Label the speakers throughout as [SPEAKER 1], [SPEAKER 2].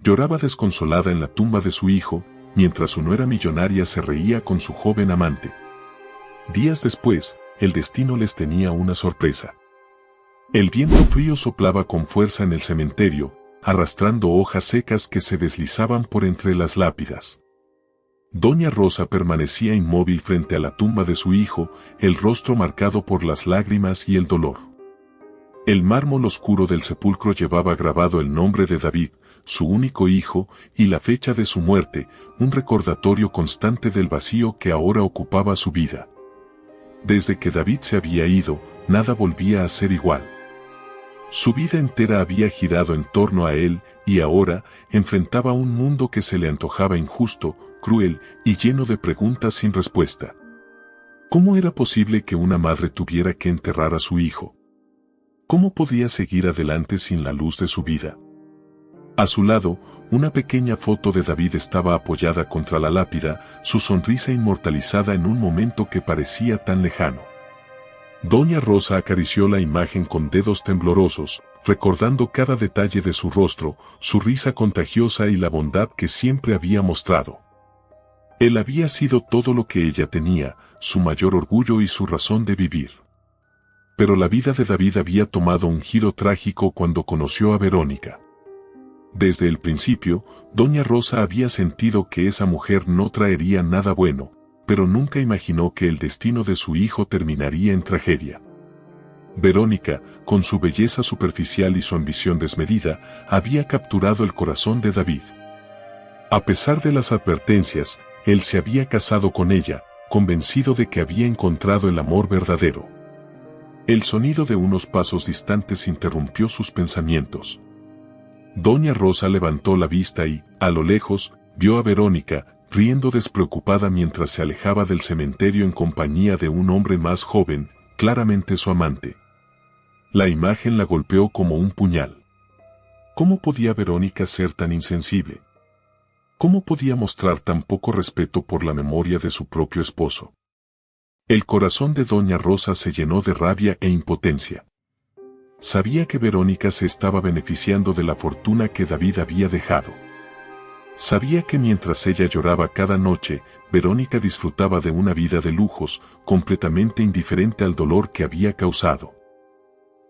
[SPEAKER 1] Lloraba desconsolada en la tumba de su hijo, mientras su nuera millonaria se reía con su joven amante. Días después, el destino les tenía una sorpresa. El viento frío soplaba con fuerza en el cementerio, arrastrando hojas secas que se deslizaban por entre las lápidas. Doña Rosa permanecía inmóvil frente a la tumba de su hijo, el rostro marcado por las lágrimas y el dolor. El mármol oscuro del sepulcro llevaba grabado el nombre de David, su único hijo, y la fecha de su muerte, un recordatorio constante del vacío que ahora ocupaba su vida. Desde que David se había ido, nada volvía a ser igual. Su vida entera había girado en torno a él, y ahora enfrentaba un mundo que se le antojaba injusto, cruel y lleno de preguntas sin respuesta. ¿Cómo era posible que una madre tuviera que enterrar a su hijo? ¿Cómo podía seguir adelante sin la luz de su vida? A su lado, una pequeña foto de David estaba apoyada contra la lápida, su sonrisa inmortalizada en un momento que parecía tan lejano. Doña Rosa acarició la imagen con dedos temblorosos, recordando cada detalle de su rostro, su risa contagiosa y la bondad que siempre había mostrado. Él había sido todo lo que ella tenía, su mayor orgullo y su razón de vivir. Pero la vida de David había tomado un giro trágico cuando conoció a Verónica. Desde el principio, Doña Rosa había sentido que esa mujer no traería nada bueno, pero nunca imaginó que el destino de su hijo terminaría en tragedia. Verónica, con su belleza superficial y su ambición desmedida, había capturado el corazón de David. A pesar de las advertencias, él se había casado con ella, convencido de que había encontrado el amor verdadero. El sonido de unos pasos distantes interrumpió sus pensamientos. Doña Rosa levantó la vista y, a lo lejos, vio a Verónica, riendo despreocupada mientras se alejaba del cementerio en compañía de un hombre más joven, claramente su amante. La imagen la golpeó como un puñal. ¿Cómo podía Verónica ser tan insensible? ¿Cómo podía mostrar tan poco respeto por la memoria de su propio esposo? El corazón de Doña Rosa se llenó de rabia e impotencia. Sabía que Verónica se estaba beneficiando de la fortuna que David había dejado. Sabía que mientras ella lloraba cada noche, Verónica disfrutaba de una vida de lujos, completamente indiferente al dolor que había causado.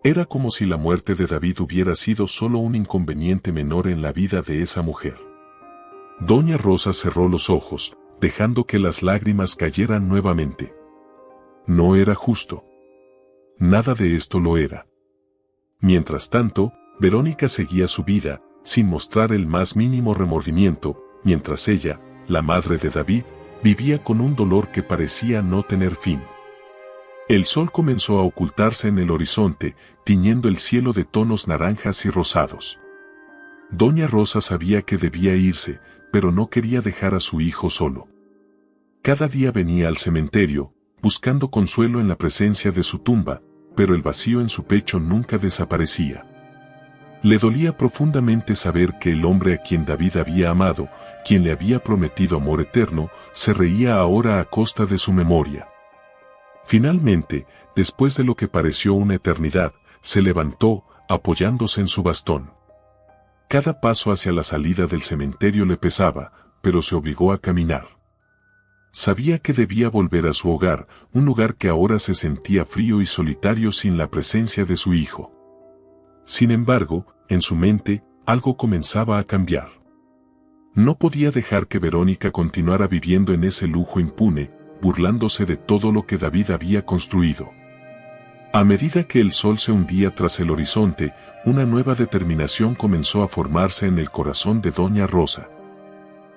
[SPEAKER 1] Era como si la muerte de David hubiera sido solo un inconveniente menor en la vida de esa mujer. Doña Rosa cerró los ojos, dejando que las lágrimas cayeran nuevamente. No era justo. Nada de esto lo era. Mientras tanto, Verónica seguía su vida, sin mostrar el más mínimo remordimiento, mientras ella, la madre de David, vivía con un dolor que parecía no tener fin. El sol comenzó a ocultarse en el horizonte, tiñendo el cielo de tonos naranjas y rosados. Doña Rosa sabía que debía irse, pero no quería dejar a su hijo solo. Cada día venía al cementerio, buscando consuelo en la presencia de su tumba, pero el vacío en su pecho nunca desaparecía. Le dolía profundamente saber que el hombre a quien David había amado, quien le había prometido amor eterno, se reía ahora a costa de su memoria. Finalmente, después de lo que pareció una eternidad, se levantó, apoyándose en su bastón. Cada paso hacia la salida del cementerio le pesaba, pero se obligó a caminar. Sabía que debía volver a su hogar, un lugar que ahora se sentía frío y solitario sin la presencia de su hijo. Sin embargo, en su mente, algo comenzaba a cambiar. No podía dejar que Verónica continuara viviendo en ese lujo impune, burlándose de todo lo que David había construido. A medida que el sol se hundía tras el horizonte, una nueva determinación comenzó a formarse en el corazón de Doña Rosa.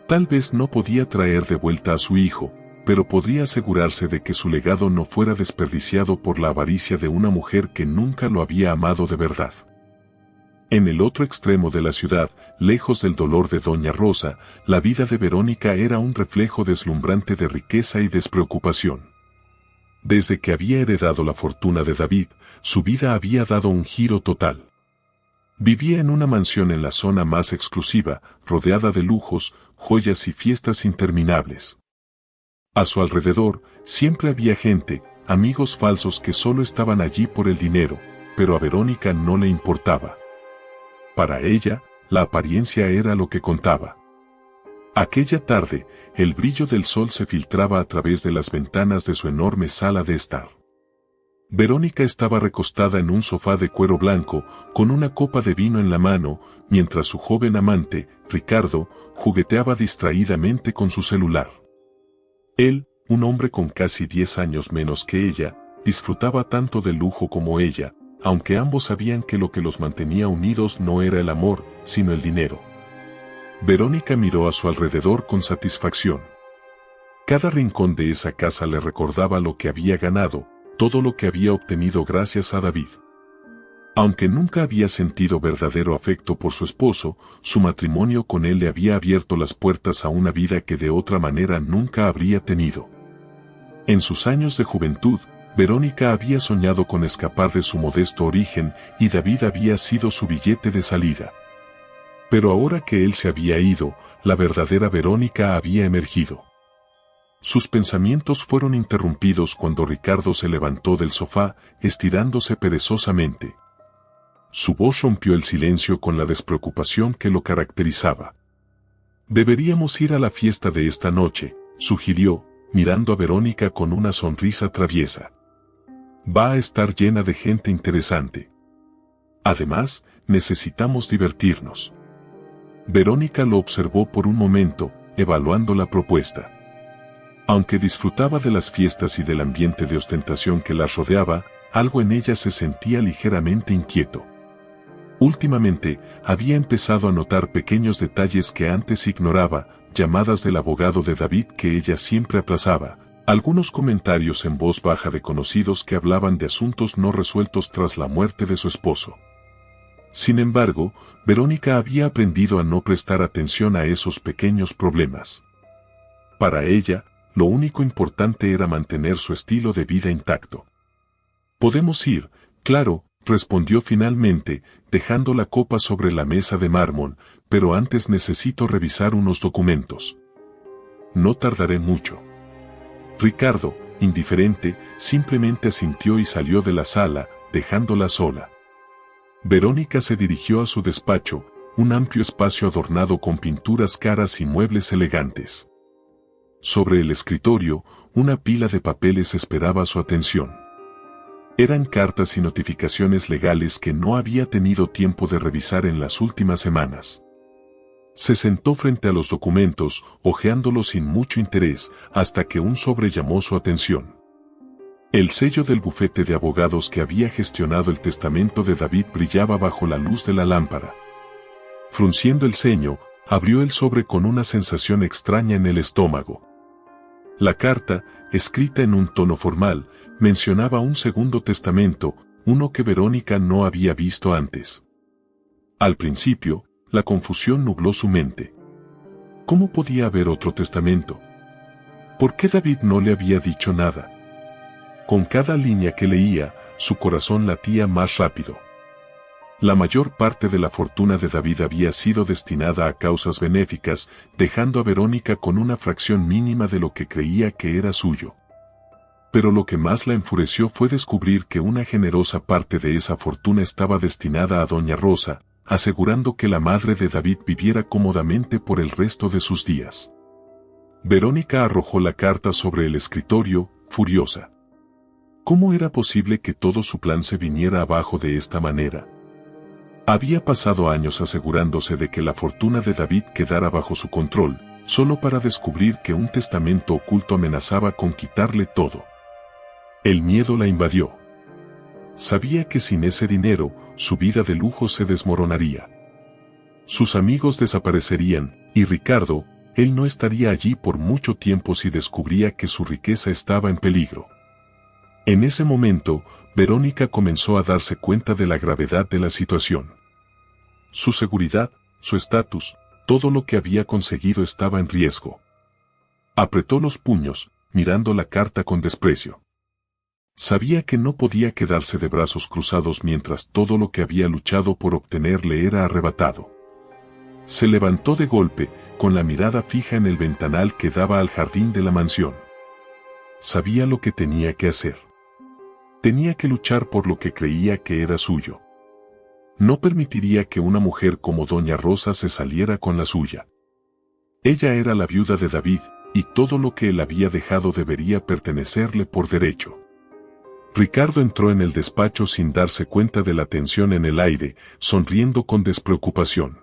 [SPEAKER 1] Tal vez no podía traer de vuelta a su hijo, pero podría asegurarse de que su legado no fuera desperdiciado por la avaricia de una mujer que nunca lo había amado de verdad. En el otro extremo de la ciudad, lejos del dolor de Doña Rosa, la vida de Verónica era un reflejo deslumbrante de riqueza y despreocupación. Desde que había heredado la fortuna de David, su vida había dado un giro total. Vivía en una mansión en la zona más exclusiva, rodeada de lujos, joyas y fiestas interminables. A su alrededor, siempre había gente, amigos falsos que solo estaban allí por el dinero, pero a Verónica no le importaba. Para ella, la apariencia era lo que contaba. Aquella tarde, el brillo del sol se filtraba a través de las ventanas de su enorme sala de estar. Verónica estaba recostada en un sofá de cuero blanco, con una copa de vino en la mano, mientras su joven amante, Ricardo, jugueteaba distraídamente con su celular. Él, un hombre con casi 10 años menos que ella, disfrutaba tanto del lujo como ella, aunque ambos sabían que lo que los mantenía unidos no era el amor, sino el dinero. Verónica miró a su alrededor con satisfacción. Cada rincón de esa casa le recordaba lo que había ganado, todo lo que había obtenido gracias a David. Aunque nunca había sentido verdadero afecto por su esposo, su matrimonio con él le había abierto las puertas a una vida que de otra manera nunca habría tenido. En sus años de juventud, Verónica había soñado con escapar de su modesto origen y David había sido su billete de salida. Pero ahora que él se había ido, la verdadera Verónica había emergido. Sus pensamientos fueron interrumpidos cuando Ricardo se levantó del sofá, estirándose perezosamente. Su voz rompió el silencio con la despreocupación que lo caracterizaba. «Deberíamos ir a la fiesta de esta noche», sugirió, mirando a Verónica con una sonrisa traviesa. «Va a estar llena de gente interesante. Además, necesitamos divertirnos». Verónica lo observó por un momento, evaluando la propuesta. Aunque disfrutaba de las fiestas y del ambiente de ostentación que las rodeaba, algo en ella se sentía ligeramente inquieto. Últimamente, había empezado a notar pequeños detalles que antes ignoraba, llamadas del abogado de David que ella siempre aplazaba, algunos comentarios en voz baja de conocidos que hablaban de asuntos no resueltos tras la muerte de su esposo. Sin embargo, Verónica había aprendido a no prestar atención a esos pequeños problemas. Para ella, lo único importante era mantener su estilo de vida intacto. «Podemos ir, claro», respondió finalmente, dejando la copa sobre la mesa de mármol, «pero antes necesito revisar unos documentos». «No tardaré mucho». Ricardo, indiferente, simplemente asintió y salió de la sala, dejándola sola. Verónica se dirigió a su despacho, un amplio espacio adornado con pinturas caras y muebles elegantes. Sobre el escritorio, una pila de papeles esperaba su atención. Eran cartas y notificaciones legales que no había tenido tiempo de revisar en las últimas semanas. Se sentó frente a los documentos, hojeándolos sin mucho interés, hasta que un sobre llamó su atención. El sello del bufete de abogados que había gestionado el testamento de David brillaba bajo la luz de la lámpara. Frunciendo el ceño, abrió el sobre con una sensación extraña en el estómago. La carta, escrita en un tono formal, mencionaba un segundo testamento, uno que Verónica no había visto antes. Al principio, la confusión nubló su mente. ¿Cómo podía haber otro testamento? ¿Por qué David no le había dicho nada? Con cada línea que leía, su corazón latía más rápido. La mayor parte de la fortuna de David había sido destinada a causas benéficas, dejando a Verónica con una fracción mínima de lo que creía que era suyo. Pero lo que más la enfureció fue descubrir que una generosa parte de esa fortuna estaba destinada a Doña Rosa, asegurando que la madre de David viviera cómodamente por el resto de sus días. Verónica arrojó la carta sobre el escritorio, furiosa. ¿Cómo era posible que todo su plan se viniera abajo de esta manera? Había pasado años asegurándose de que la fortuna de David quedara bajo su control, solo para descubrir que un testamento oculto amenazaba con quitarle todo. El miedo la invadió. Sabía que sin ese dinero, su vida de lujo se desmoronaría. Sus amigos desaparecerían, y Ricardo, él no estaría allí por mucho tiempo si descubría que su riqueza estaba en peligro. En ese momento, Verónica comenzó a darse cuenta de la gravedad de la situación. Su seguridad, su estatus, todo lo que había conseguido estaba en riesgo. Apretó los puños, mirando la carta con desprecio. Sabía que no podía quedarse de brazos cruzados mientras todo lo que había luchado por obtener le era arrebatado. Se levantó de golpe, con la mirada fija en el ventanal que daba al jardín de la mansión. Sabía lo que tenía que hacer. Tenía que luchar por lo que creía que era suyo. No permitiría que una mujer como Doña Rosa se saliera con la suya. Ella era la viuda de David, y todo lo que él había dejado debería pertenecerle por derecho. Ricardo entró en el despacho sin darse cuenta de la tensión en el aire, sonriendo con despreocupación.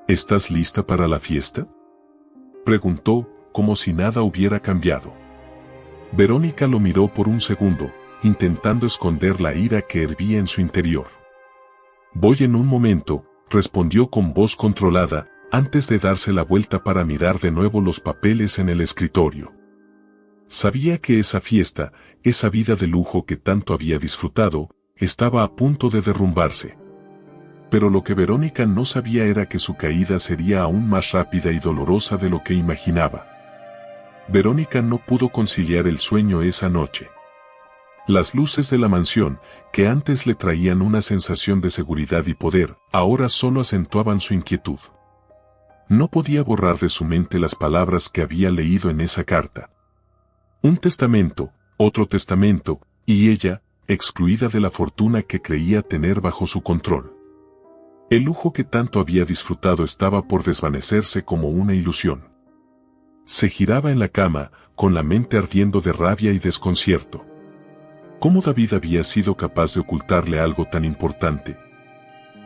[SPEAKER 1] ¿Estás lista para la fiesta?, preguntó, como si nada hubiera cambiado. Verónica lo miró por un segundo, intentando esconder la ira que hervía en su interior. Voy en un momento, respondió con voz controlada, antes de darse la vuelta para mirar de nuevo los papeles en el escritorio. Sabía que esa fiesta, esa vida de lujo que tanto había disfrutado, estaba a punto de derrumbarse. Pero lo que Verónica no sabía era que su caída sería aún más rápida y dolorosa de lo que imaginaba. Verónica no pudo conciliar el sueño esa noche. Las luces de la mansión, que antes le traían una sensación de seguridad y poder, ahora solo acentuaban su inquietud. No podía borrar de su mente las palabras que había leído en esa carta. Un testamento, otro testamento, y ella, excluida de la fortuna que creía tener bajo su control. El lujo que tanto había disfrutado estaba por desvanecerse como una ilusión. Se giraba en la cama, con la mente ardiendo de rabia y desconcierto. ¿Cómo David había sido capaz de ocultarle algo tan importante?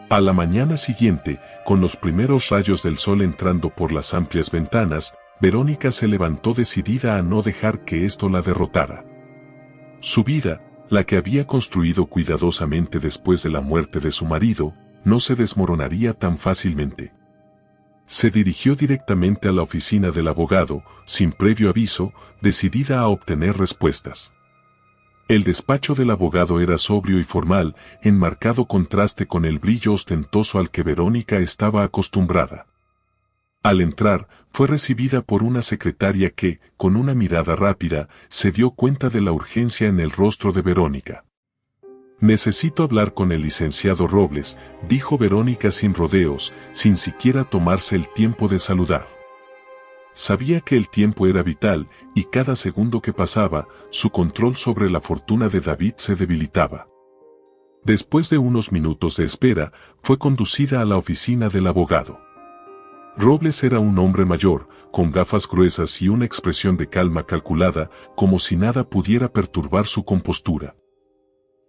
[SPEAKER 1] A la mañana siguiente, con los primeros rayos del sol entrando por las amplias ventanas, Verónica se levantó decidida a no dejar que esto la derrotara. Su vida, la que había construido cuidadosamente después de la muerte de su marido, no se desmoronaría tan fácilmente. Se dirigió directamente a la oficina del abogado, sin previo aviso, decidida a obtener respuestas. El despacho del abogado era sobrio y formal, en marcado contraste con el brillo ostentoso al que Verónica estaba acostumbrada. Al entrar, fue recibida por una secretaria que, con una mirada rápida, se dio cuenta de la urgencia en el rostro de Verónica. «Necesito hablar con el licenciado Robles», dijo Verónica sin rodeos, sin siquiera tomarse el tiempo de saludar. Sabía que el tiempo era vital, y cada segundo que pasaba, su control sobre la fortuna de David se debilitaba. Después de unos minutos de espera, fue conducida a la oficina del abogado. Robles era un hombre mayor, con gafas gruesas y una expresión de calma calculada, como si nada pudiera perturbar su compostura.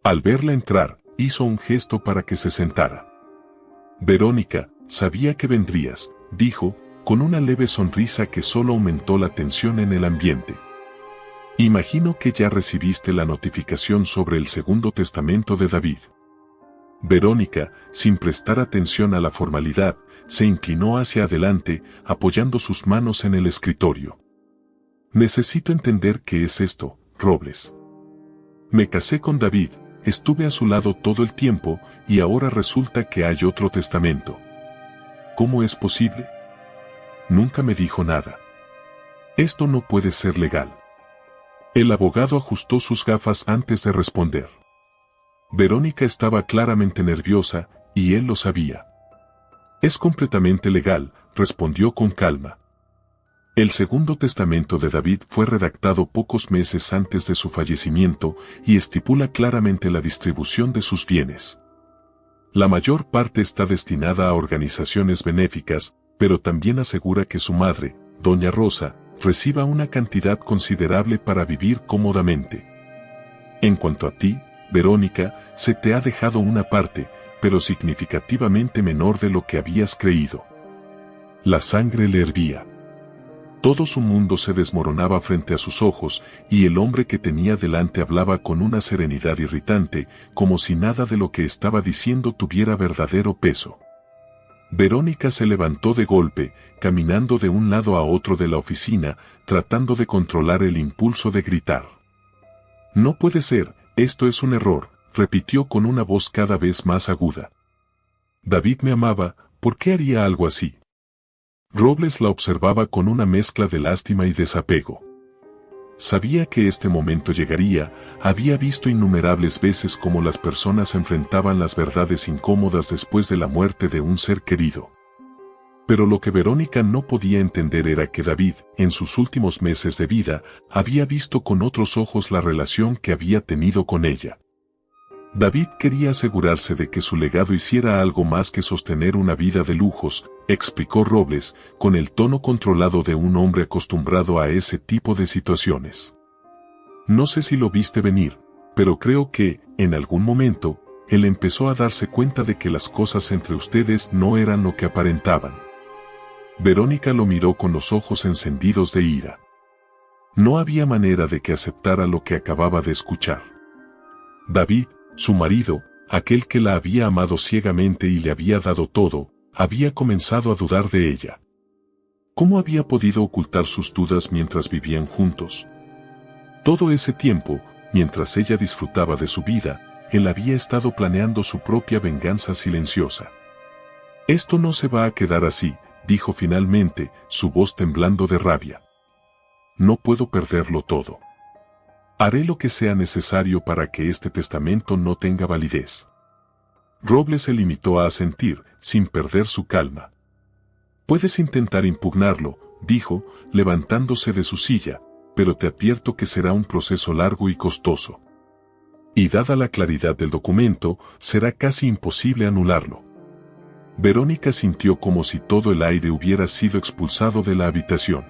[SPEAKER 1] Al verla entrar, hizo un gesto para que se sentara. «Verónica, sabía que vendrías», dijo, con una leve sonrisa que solo aumentó la tensión en el ambiente. «Imagino que ya recibiste la notificación sobre el segundo testamento de David». Verónica, sin prestar atención a la formalidad, se inclinó hacia adelante, apoyando sus manos en el escritorio. «Necesito entender qué es esto, Robles. Me casé con David, estuve a su lado todo el tiempo, y ahora resulta que hay otro testamento. ¿Cómo es posible? Nunca me dijo nada. Esto no puede ser legal». El abogado ajustó sus gafas antes de responder. Verónica estaba claramente nerviosa, y él lo sabía. «Es completamente legal», respondió con calma. El segundo testamento de David fue redactado pocos meses antes de su fallecimiento y estipula claramente la distribución de sus bienes. La mayor parte está destinada a organizaciones benéficas, pero también asegura que su madre, Doña Rosa, reciba una cantidad considerable para vivir cómodamente. En cuanto a ti, Verónica, se te ha dejado una parte, pero significativamente menor de lo que habías creído. La sangre le hervía. Todo su mundo se desmoronaba frente a sus ojos, y el hombre que tenía delante hablaba con una serenidad irritante, como si nada de lo que estaba diciendo tuviera verdadero peso. Verónica se levantó de golpe, caminando de un lado a otro de la oficina, tratando de controlar el impulso de gritar. «No puede ser, esto es un error», repitió con una voz cada vez más aguda. «David me amaba, ¿por qué haría algo así?». Robles la observaba con una mezcla de lástima y desapego. Sabía que este momento llegaría, había visto innumerables veces cómo las personas enfrentaban las verdades incómodas después de la muerte de un ser querido. Pero lo que Verónica no podía entender era que David, en sus últimos meses de vida, había visto con otros ojos la relación que había tenido con ella. David quería asegurarse de que su legado hiciera algo más que sostener una vida de lujos, explicó Robles, con el tono controlado de un hombre acostumbrado a ese tipo de situaciones. No sé si lo viste venir, pero creo que, en algún momento, él empezó a darse cuenta de que las cosas entre ustedes no eran lo que aparentaban. Verónica lo miró con los ojos encendidos de ira. No había manera de que aceptara lo que acababa de escuchar. David, su marido, aquel que la había amado ciegamente y le había dado todo, había comenzado a dudar de ella. ¿Cómo había podido ocultar sus dudas mientras vivían juntos? Todo ese tiempo, mientras ella disfrutaba de su vida, él había estado planeando su propia venganza silenciosa. «Esto no se va a quedar así», dijo finalmente, su voz temblando de rabia. «No puedo perderlo todo. Haré lo que sea necesario para que este testamento no tenga validez». Robles se limitó a asentir, sin perder su calma. «Puedes intentar impugnarlo», dijo, levantándose de su silla, «pero te advierto que será un proceso largo y costoso. Y dada la claridad del documento, será casi imposible anularlo». Verónica sintió como si todo el aire hubiera sido expulsado de la habitación.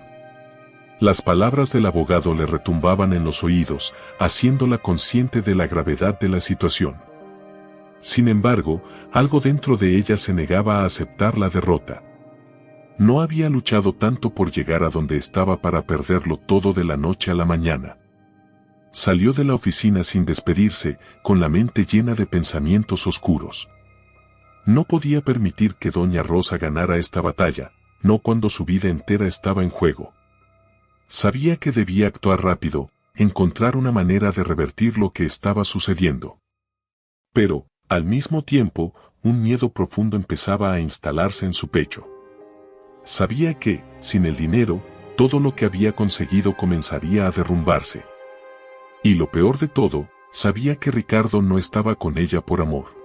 [SPEAKER 1] Las palabras del abogado le retumbaban en los oídos, haciéndola consciente de la gravedad de la situación. Sin embargo, algo dentro de ella se negaba a aceptar la derrota. No había luchado tanto por llegar a donde estaba para perderlo todo de la noche a la mañana. Salió de la oficina sin despedirse, con la mente llena de pensamientos oscuros. No podía permitir que doña Rosa ganara esta batalla, no cuando su vida entera estaba en juego. Sabía que debía actuar rápido, encontrar una manera de revertir lo que estaba sucediendo. Pero, al mismo tiempo, un miedo profundo empezaba a instalarse en su pecho. Sabía que, sin el dinero, todo lo que había conseguido comenzaría a derrumbarse. Y lo peor de todo, sabía que Ricardo no estaba con ella por amor.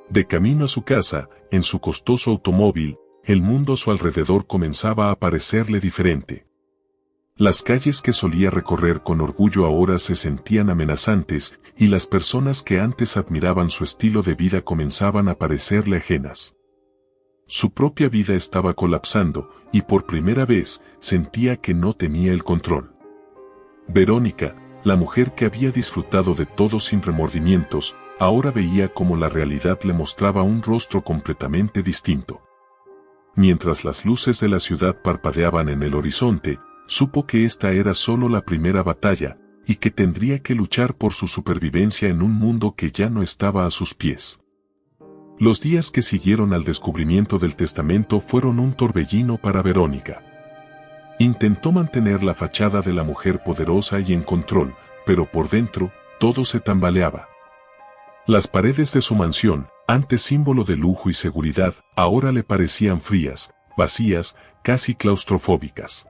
[SPEAKER 1] De camino a su casa, en su costoso automóvil, el mundo a su alrededor comenzaba a parecerle diferente. Las calles que solía recorrer con orgullo ahora se sentían amenazantes, y las personas que antes admiraban su estilo de vida comenzaban a parecerle ajenas. Su propia vida estaba colapsando, y por primera vez, sentía que no tenía el control. Verónica, la mujer que había disfrutado de todo sin remordimientos, ahora veía cómo la realidad le mostraba un rostro completamente distinto. Mientras las luces de la ciudad parpadeaban en el horizonte, supo que esta era solo la primera batalla, y que tendría que luchar por su supervivencia en un mundo que ya no estaba a sus pies. Los días que siguieron al descubrimiento del testamento fueron un torbellino para Verónica. Intentó mantener la fachada de la mujer poderosa y en control, pero por dentro, todo se tambaleaba. Las paredes de su mansión, antes símbolo de lujo y seguridad, ahora le parecían frías, vacías, casi claustrofóbicas.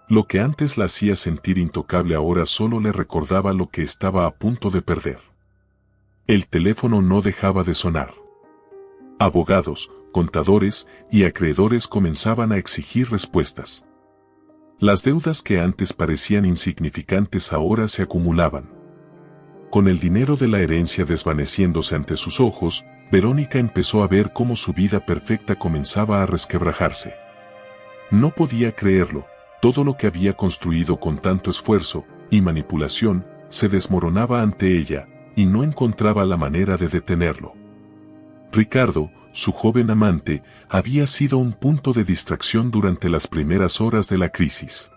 [SPEAKER 1] Lo que antes la hacía sentir intocable ahora solo le recordaba lo que estaba a punto de perder. El teléfono no dejaba de sonar. Abogados, contadores y acreedores comenzaban a exigir respuestas. Las deudas que antes parecían insignificantes ahora se acumulaban. Con el dinero de la herencia desvaneciéndose ante sus ojos, Verónica empezó a ver cómo su vida perfecta comenzaba a resquebrajarse. No podía creerlo, todo lo que había construido con tanto esfuerzo y manipulación se desmoronaba ante ella, y no encontraba la manera de detenerlo. Ricardo, su joven amante, había sido un punto de distracción durante las primeras horas de la crisis.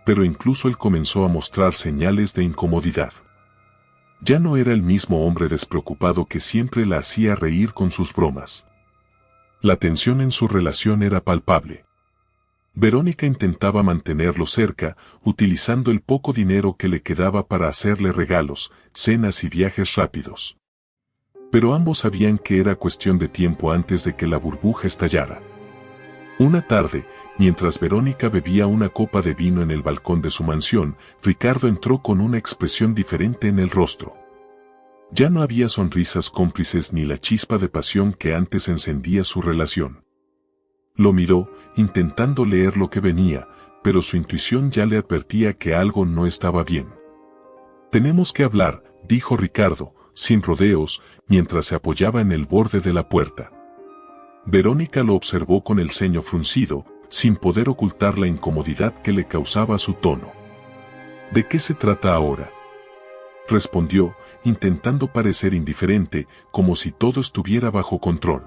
[SPEAKER 1] Pero incluso él comenzó a mostrar señales de incomodidad. Ya no era el mismo hombre despreocupado que siempre la hacía reír con sus bromas. La tensión en su relación era palpable. Verónica intentaba mantenerlo cerca, utilizando el poco dinero que le quedaba para hacerle regalos, cenas y viajes rápidos. Pero ambos sabían que era cuestión de tiempo antes de que la burbuja estallara. Una tarde, mientras Verónica bebía una copa de vino en el balcón de su mansión, Ricardo entró con una expresión diferente en el rostro. Ya no había sonrisas cómplices ni la chispa de pasión que antes encendía su relación. Lo miró, intentando leer lo que venía, pero su intuición ya le advertía que algo no estaba bien. «Tenemos que hablar», dijo Ricardo, sin rodeos, mientras se apoyaba en el borde de la puerta. Verónica lo observó con el ceño fruncido, sin poder ocultar la incomodidad que le causaba su tono. ¿De qué se trata ahora?, respondió, intentando parecer indiferente, como si todo estuviera bajo control.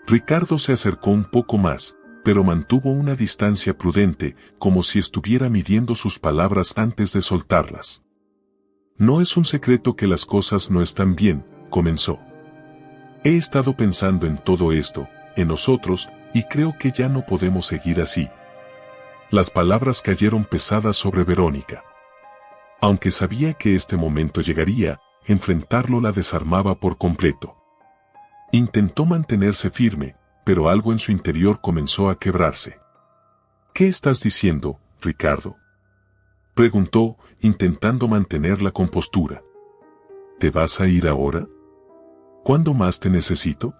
[SPEAKER 1] Ricardo se acercó un poco más, pero mantuvo una distancia prudente, como si estuviera midiendo sus palabras antes de soltarlas. No es un secreto que las cosas no están bien, comenzó. He estado pensando en todo esto, en nosotros, y creo que ya no podemos seguir así. Las palabras cayeron pesadas sobre Verónica. Aunque sabía que este momento llegaría, enfrentarlo la desarmaba por completo. Intentó mantenerse firme, pero algo en su interior comenzó a quebrarse. ¿Qué estás diciendo, Ricardo?, preguntó, intentando mantener la compostura. ¿Te vas a ir ahora? ¿Cuándo más te necesito?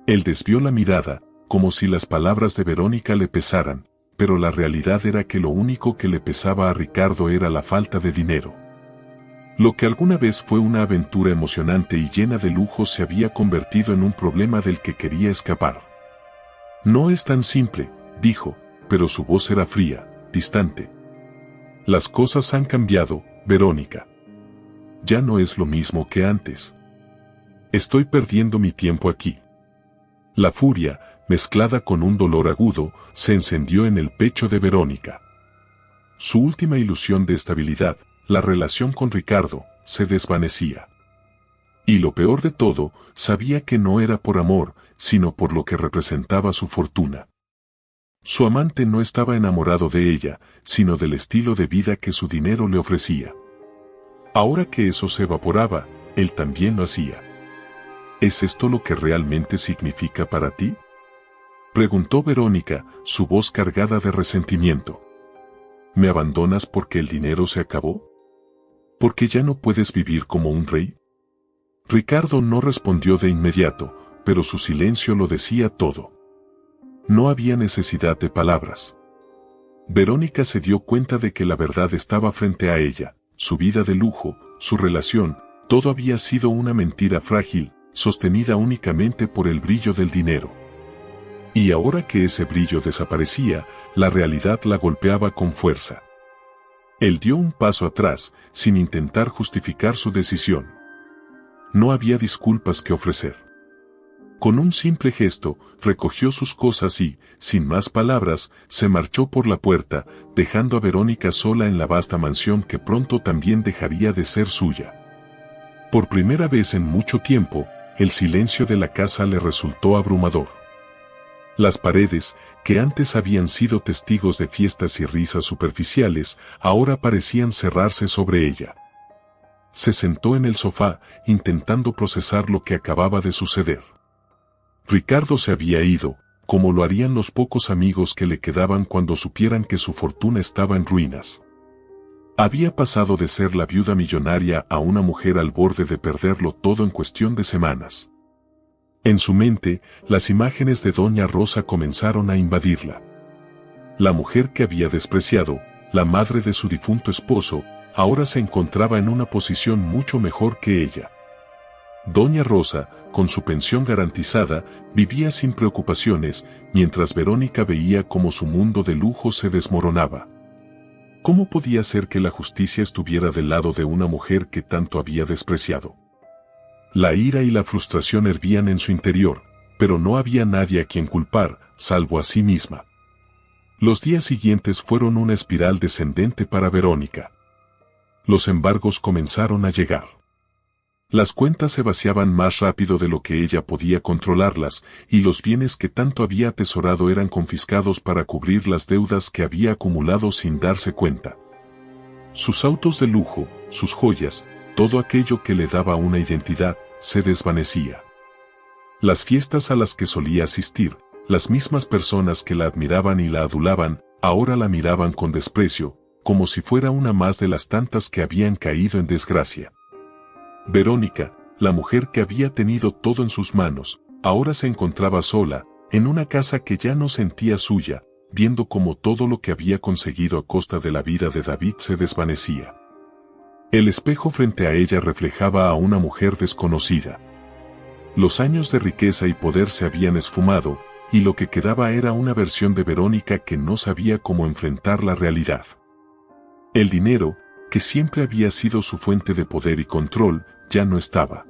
[SPEAKER 1] Él desvió la mirada, como si las palabras de Verónica le pesaran, pero la realidad era que lo único que le pesaba a Ricardo era la falta de dinero. Lo que alguna vez fue una aventura emocionante y llena de lujos se había convertido en un problema del que quería escapar. No es tan simple, dijo, pero su voz era fría, distante. Las cosas han cambiado, Verónica. Ya no es lo mismo que antes. Estoy perdiendo mi tiempo aquí. La furia, mezclada con un dolor agudo, se encendió en el pecho de Verónica. Su última ilusión de estabilidad, la relación con Ricardo, se desvanecía. Y lo peor de todo, sabía que no era por amor, sino por lo que representaba su fortuna. Su amante no estaba enamorado de ella, sino del estilo de vida que su dinero le ofrecía. Ahora que eso se evaporaba, él también lo hacía. ¿Es esto lo que realmente significa para ti?, preguntó Verónica, su voz cargada de resentimiento. ¿Me abandonas porque el dinero se acabó? ¿Porque ya no puedes vivir como un rey? Ricardo no respondió de inmediato, pero su silencio lo decía todo. No había necesidad de palabras. Verónica se dio cuenta de que la verdad estaba frente a ella, su vida de lujo, su relación, todo había sido una mentira frágil, sostenida únicamente por el brillo del dinero. Y ahora que ese brillo desaparecía, la realidad la golpeaba con fuerza. Él dio un paso atrás, sin intentar justificar su decisión. No había disculpas que ofrecer. Con un simple gesto, recogió sus cosas y, sin más palabras, se marchó por la puerta, dejando a Verónica sola en la vasta mansión que pronto también dejaría de ser suya. Por primera vez en mucho tiempo, el silencio de la casa le resultó abrumador. Las paredes, que antes habían sido testigos de fiestas y risas superficiales, ahora parecían cerrarse sobre ella. Se sentó en el sofá, intentando procesar lo que acababa de suceder. Ricardo se había ido, como lo harían los pocos amigos que le quedaban cuando supieran que su fortuna estaba en ruinas. Había pasado de ser la viuda millonaria a una mujer al borde de perderlo todo en cuestión de semanas. En su mente, las imágenes de Doña Rosa comenzaron a invadirla. La mujer que había despreciado, la madre de su difunto esposo, ahora se encontraba en una posición mucho mejor que ella. Doña Rosa, con su pensión garantizada, vivía sin preocupaciones, mientras Verónica veía cómo su mundo de lujo se desmoronaba. ¿Cómo podía ser que la justicia estuviera del lado de una mujer que tanto había despreciado? La ira y la frustración hervían en su interior, pero no había nadie a quien culpar, salvo a sí misma. Los días siguientes fueron una espiral descendente para Verónica. Los embargos comenzaron a llegar. Las cuentas se vaciaban más rápido de lo que ella podía controlarlas, y los bienes que tanto había atesorado eran confiscados para cubrir las deudas que había acumulado sin darse cuenta. Sus autos de lujo, sus joyas, todo aquello que le daba una identidad, se desvanecía. Las fiestas a las que solía asistir, las mismas personas que la admiraban y la adulaban, ahora la miraban con desprecio, como si fuera una más de las tantas que habían caído en desgracia. Verónica, la mujer que había tenido todo en sus manos, ahora se encontraba sola, en una casa que ya no sentía suya, viendo cómo todo lo que había conseguido a costa de la vida de David se desvanecía. El espejo frente a ella reflejaba a una mujer desconocida. Los años de riqueza y poder se habían esfumado, y lo que quedaba era una versión de Verónica que no sabía cómo enfrentar la realidad. El dinero, que siempre había sido su fuente de poder y control, ya no estaba.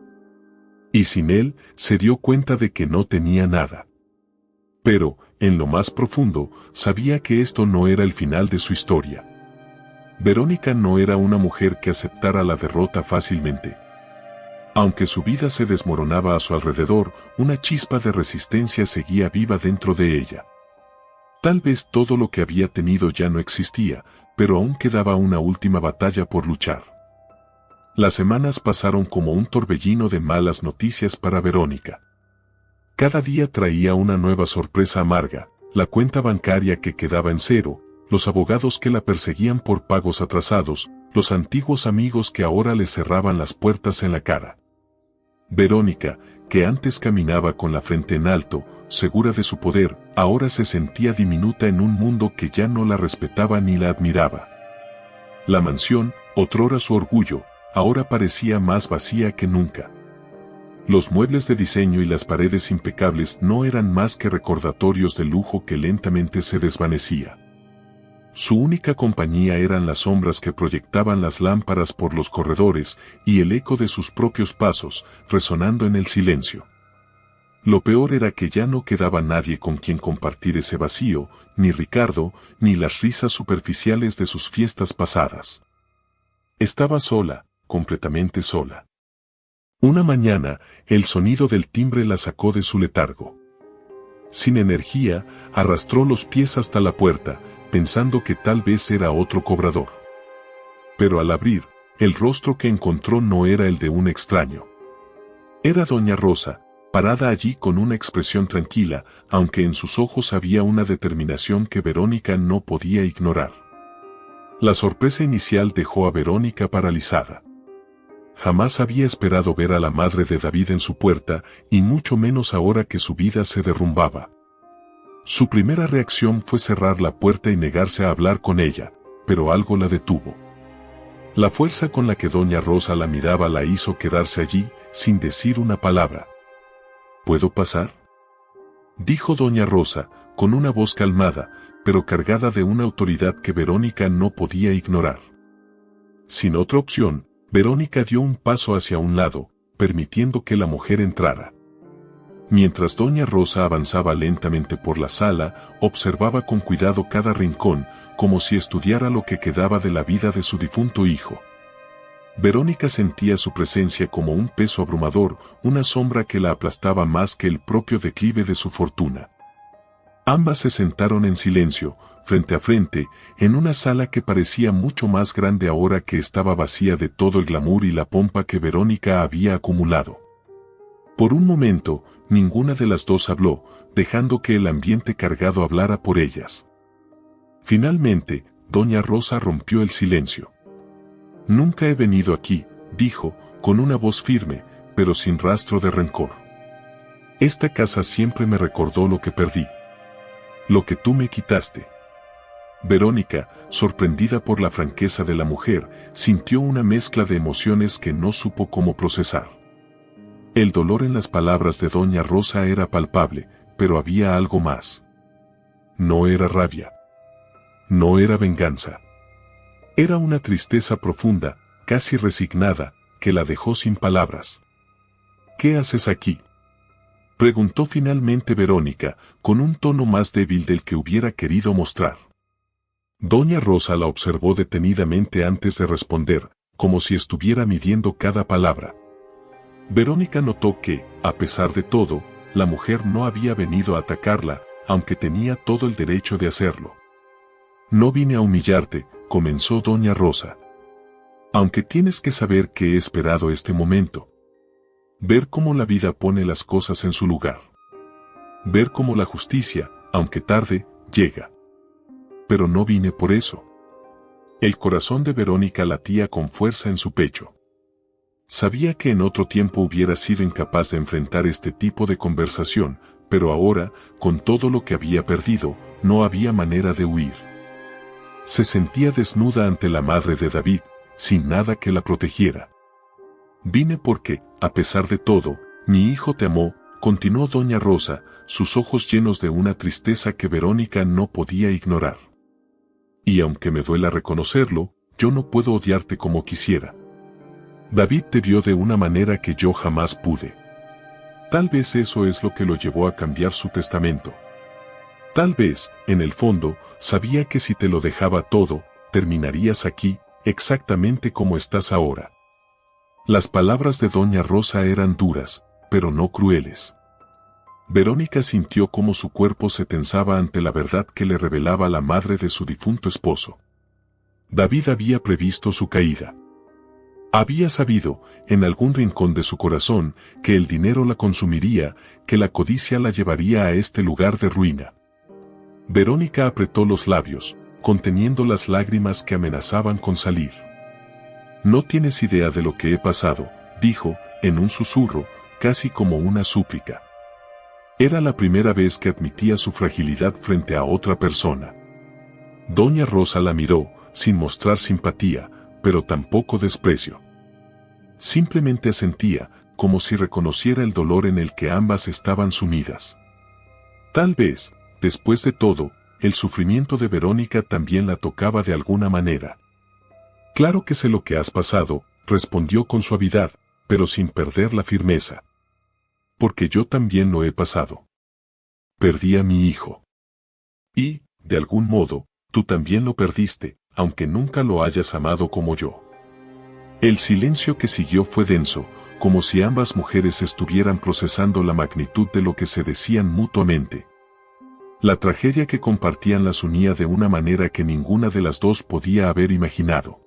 [SPEAKER 1] Y sin él, se dio cuenta de que no tenía nada. Pero, en lo más profundo, sabía que esto no era el final de su historia. Verónica no era una mujer que aceptara la derrota fácilmente. Aunque su vida se desmoronaba a su alrededor, una chispa de resistencia seguía viva dentro de ella. Tal vez todo lo que había tenido ya no existía, pero aún quedaba una última batalla por luchar. Las semanas pasaron como un torbellino de malas noticias para Verónica. Cada día traía una nueva sorpresa amarga, la cuenta bancaria que quedaba en cero, los abogados que la perseguían por pagos atrasados, los antiguos amigos que ahora le cerraban las puertas en la cara. Verónica, que antes caminaba con la frente en alto, segura de su poder, ahora se sentía diminuta en un mundo que ya no la respetaba ni la admiraba. La mansión, otrora su orgullo, ahora parecía más vacía que nunca. Los muebles de diseño y las paredes impecables no eran más que recordatorios de lujo que lentamente se desvanecía. Su única compañía eran las sombras que proyectaban las lámparas por los corredores y el eco de sus propios pasos, resonando en el silencio. Lo peor era que ya no quedaba nadie con quien compartir ese vacío, ni Ricardo, ni las risas superficiales de sus fiestas pasadas. Estaba sola, completamente sola. Una mañana, el sonido del timbre la sacó de su letargo. Sin energía, arrastró los pies hasta la puerta, pensando que tal vez era otro cobrador. Pero al abrir, el rostro que encontró no era el de un extraño. Era doña Rosa, parada allí con una expresión tranquila, aunque en sus ojos había una determinación que Verónica no podía ignorar. La sorpresa inicial dejó a Verónica paralizada. Jamás había esperado ver a la madre de David en su puerta, y mucho menos ahora que su vida se derrumbaba. Su primera reacción fue cerrar la puerta y negarse a hablar con ella, pero algo la detuvo. La fuerza con la que doña Rosa la miraba la hizo quedarse allí, sin decir una palabra. ¿Puedo pasar?, dijo doña Rosa, con una voz calmada, pero cargada de una autoridad que Verónica no podía ignorar. Sin otra opción, Verónica dio un paso hacia un lado, permitiendo que la mujer entrara. Mientras doña Rosa avanzaba lentamente por la sala, observaba con cuidado cada rincón, como si estudiara lo que quedaba de la vida de su difunto hijo. Verónica sentía su presencia como un peso abrumador, una sombra que la aplastaba más que el propio declive de su fortuna. Ambas se sentaron en silencio, frente a frente, en una sala que parecía mucho más grande ahora que estaba vacía de todo el glamour y la pompa que Verónica había acumulado. Por un momento, ninguna de las dos habló, dejando que el ambiente cargado hablara por ellas. Finalmente, doña Rosa rompió el silencio. «Nunca he venido aquí», dijo, con una voz firme, pero sin rastro de rencor. «Esta casa siempre me recordó lo que perdí. Lo que tú me quitaste». Verónica, sorprendida por la franqueza de la mujer, sintió una mezcla de emociones que no supo cómo procesar. El dolor en las palabras de doña Rosa era palpable, pero había algo más. No era rabia. No era venganza. Era una tristeza profunda, casi resignada, que la dejó sin palabras. «¿Qué haces aquí?», preguntó finalmente Verónica, con un tono más débil del que hubiera querido mostrar. Doña Rosa la observó detenidamente antes de responder, como si estuviera midiendo cada palabra. Verónica notó que, a pesar de todo, la mujer no había venido a atacarla, aunque tenía todo el derecho de hacerlo. «No vine a humillarte», comenzó doña Rosa. «Aunque tienes que saber que he esperado este momento. Ver cómo la vida pone las cosas en su lugar. Ver cómo la justicia, aunque tarde, llega. Pero no vine por eso». El corazón de Verónica latía con fuerza en su pecho. Sabía que en otro tiempo hubiera sido incapaz de enfrentar este tipo de conversación, pero ahora, con todo lo que había perdido, no había manera de huir. Se sentía desnuda ante la madre de David, sin nada que la protegiera. Vine porque, a pesar de todo, mi hijo te amó, continuó doña Rosa, sus ojos llenos de una tristeza que Verónica no podía ignorar. Y aunque me duela reconocerlo, yo no puedo odiarte como quisiera. David te vio de una manera que yo jamás pude. Tal vez eso es lo que lo llevó a cambiar su testamento. Tal vez, en el fondo, sabía que si te lo dejaba todo, terminarías aquí, exactamente como estás ahora. Las palabras de doña Rosa eran duras, pero no crueles. Verónica sintió cómo su cuerpo se tensaba ante la verdad que le revelaba la madre de su difunto esposo. David había previsto su caída. Había sabido, en algún rincón de su corazón, que el dinero la consumiría, que la codicia la llevaría a este lugar de ruina. Verónica apretó los labios, conteniendo las lágrimas que amenazaban con salir. No tienes idea de lo que he pasado, dijo, en un susurro, casi como una súplica. Era la primera vez que admitía su fragilidad frente a otra persona. Doña Rosa la miró, sin mostrar simpatía, pero tampoco desprecio. Simplemente asentía, como si reconociera el dolor en el que ambas estaban sumidas. Tal vez, después de todo, el sufrimiento de Verónica también la tocaba de alguna manera. Claro que sé lo que has pasado, respondió con suavidad, pero sin perder la firmeza. Porque yo también lo he pasado. Perdí a mi hijo. Y, de algún modo, tú también lo perdiste, aunque nunca lo hayas amado como yo. El silencio que siguió fue denso, como si ambas mujeres estuvieran procesando la magnitud de lo que se decían mutuamente. La tragedia que compartían las unía de una manera que ninguna de las dos podía haber imaginado.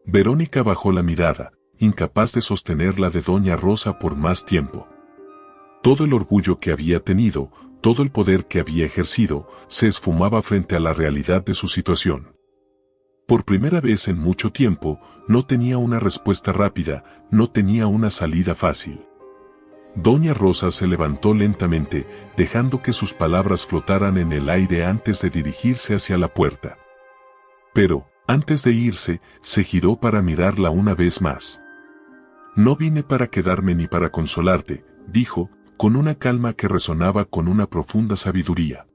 [SPEAKER 1] Verónica bajó la mirada, incapaz de sostener la de doña Rosa por más tiempo. Todo el orgullo que había tenido, todo el poder que había ejercido, se esfumaba frente a la realidad de su situación. Por primera vez en mucho tiempo, no tenía una respuesta rápida, no tenía una salida fácil. Doña Rosa se levantó lentamente, dejando que sus palabras flotaran en el aire antes de dirigirse hacia la puerta. Pero, antes de irse, se giró para mirarla una vez más. No vine para quedarme ni para consolarte, dijo, con una calma que resonaba con una profunda sabiduría.